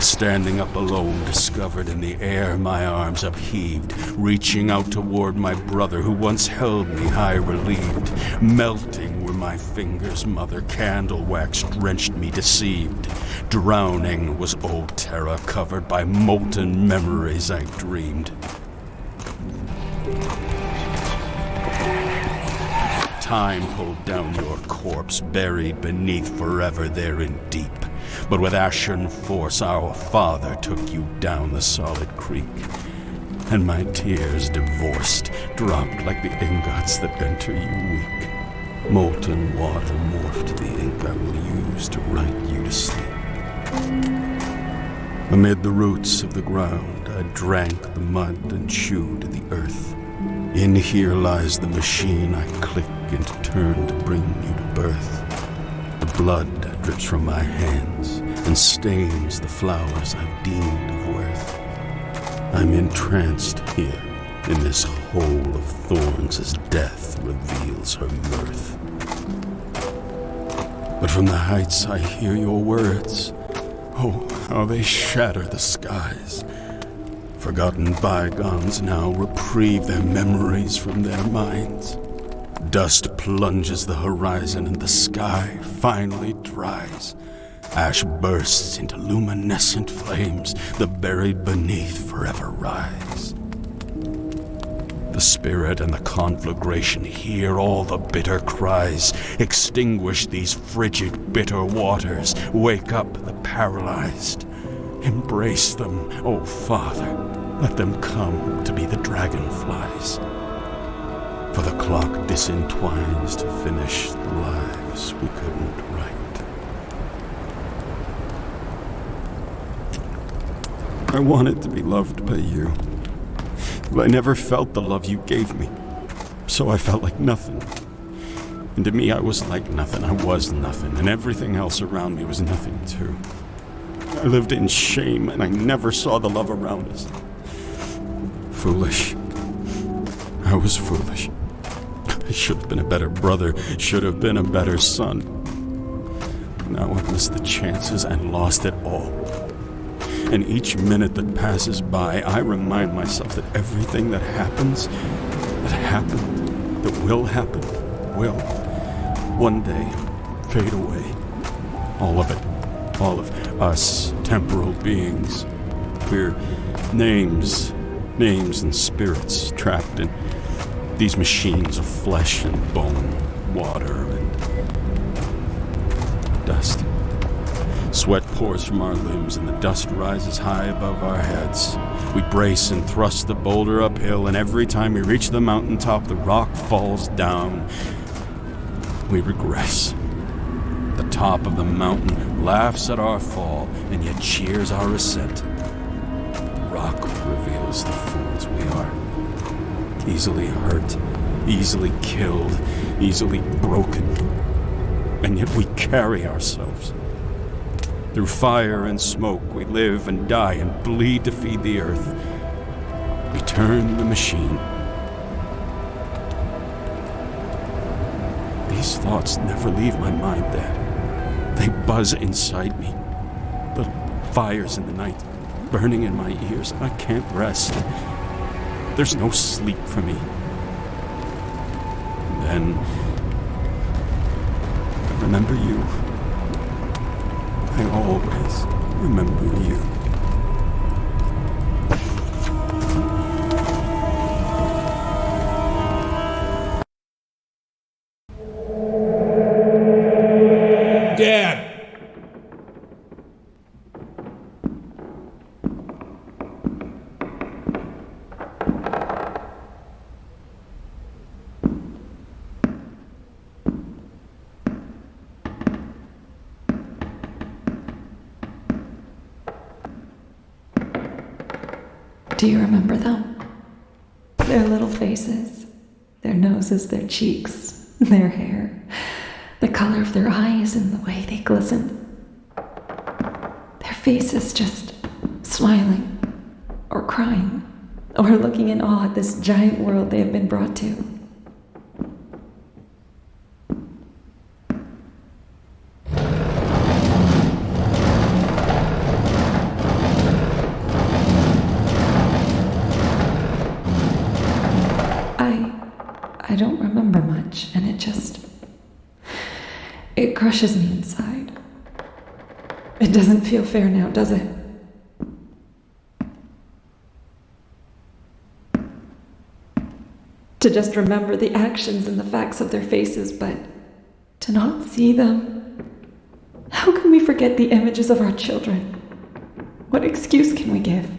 Standing up alone, discovered in the air, my arms upheaved, reaching out toward my brother who once held me high relieved. Melting were my fingers, mother candle wax drenched me deceived. Drowning was old Terra, covered by molten memories I dreamed. Time pulled down your corpse, buried beneath forever there in deep. But with ashen force our father took you down the solid creek. And my tears divorced, dropped like the ingots that enter you weak. Molten water morphed the ink I will use to write you to sleep. Amid the roots of the ground I drank the mud and chewed the earth. In here lies the machine I click and turn to bring you to birth. The blood drips from my hands and stains the flowers I've deemed of worth. I'm entranced here in this hole of thorns as death reveals her mirth. But from the heights I hear your words. Oh, how they shatter the skies. Forgotten bygones now reprieve their memories from their minds. Dust plunges the horizon and the sky finally dries. Ash bursts into luminescent flames, the buried beneath forever rise. The spirit and the conflagration hear all the bitter cries. Extinguish these frigid, bitter waters. Wake up the paralyzed. Embrace them, O Father. Let them come to be the dragonflies. For the clock disentwines to finish the lives we couldn't write. I wanted to be loved by you, but I never felt the love you gave me, so I felt like nothing. And to me, I was like nothing. I was nothing, and everything else around me was nothing too. I lived in shame, and I never saw the love around us. Foolish. I was foolish. I should have been a better brother, should have been a better son. Now I've missed the chances and lost it all. And each minute that passes by, I remind myself that everything that happens, that happened, that will happen, will one day fade away. All of it. All of us temporal beings. We're names and spirits trapped in these machines of flesh and bone, water and dust. Sweat pours from our limbs and the dust rises high above our heads. We brace and thrust the boulder uphill, and every time we reach the mountaintop, the rock falls down. We regress. The top of the mountain laughs at our fall, and yet cheers our ascent. The rock reveals the fools we are. Easily hurt, easily killed, easily broken. And yet we carry ourselves. Through fire and smoke, we live and die and bleed to feed the earth. We turn the machine. These thoughts never leave my mind, Dad. They buzz inside me. Little fires in the night, burning in my ears, and I can't rest. There's no sleep for me. And then I remember you. I always remember you. Dad! Do you remember them? Their little faces, their noses, their cheeks, their hair, the color of their eyes and the way they glistened. Their faces just smiling, or crying, or looking in awe at this giant world they have been brought to. crushes me inside. It doesn't feel fair now, does it? To just remember the actions and the facts of their faces, but to not see them. How can we forget the images of our children? What excuse can we give?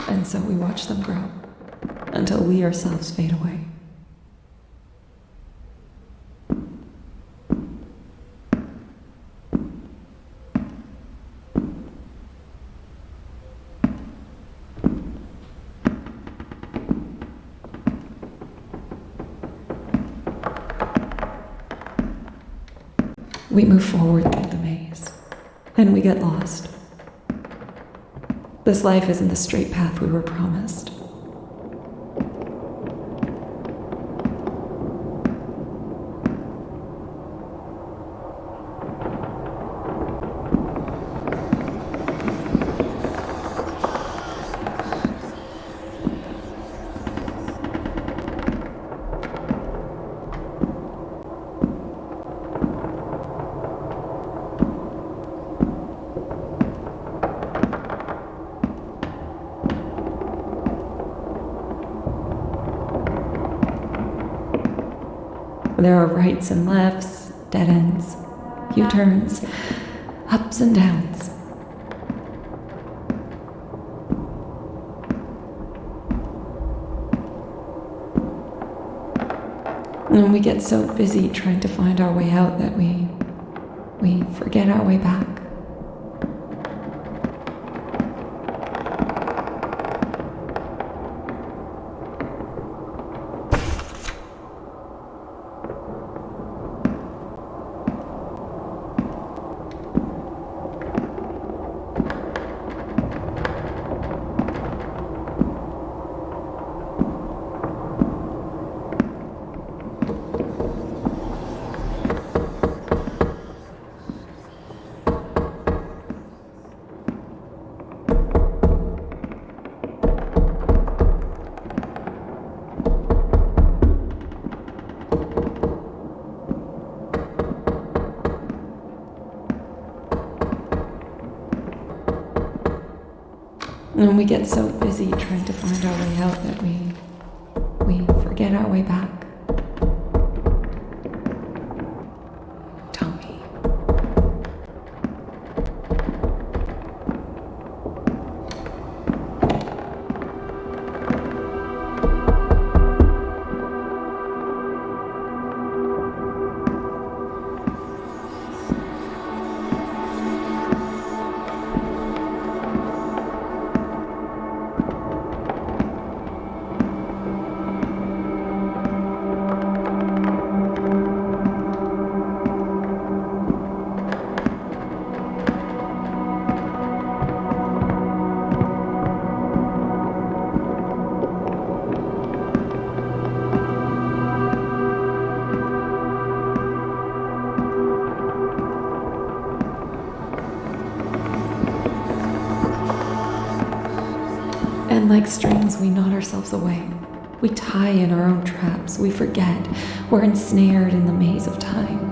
And so we watch them grow until we ourselves fade away. We move forward through the maze, and we get lost. This life isn't the straight path we were promised. There are rights and lefts, dead ends, U-turns, ups and downs. And we get so busy trying to find our way out that we forget our way back. And we get so busy trying to find our way out that we forget our way back. Tell me. And like strings, we knot ourselves away. We tie in our own traps. We forget. We're ensnared in the maze of time.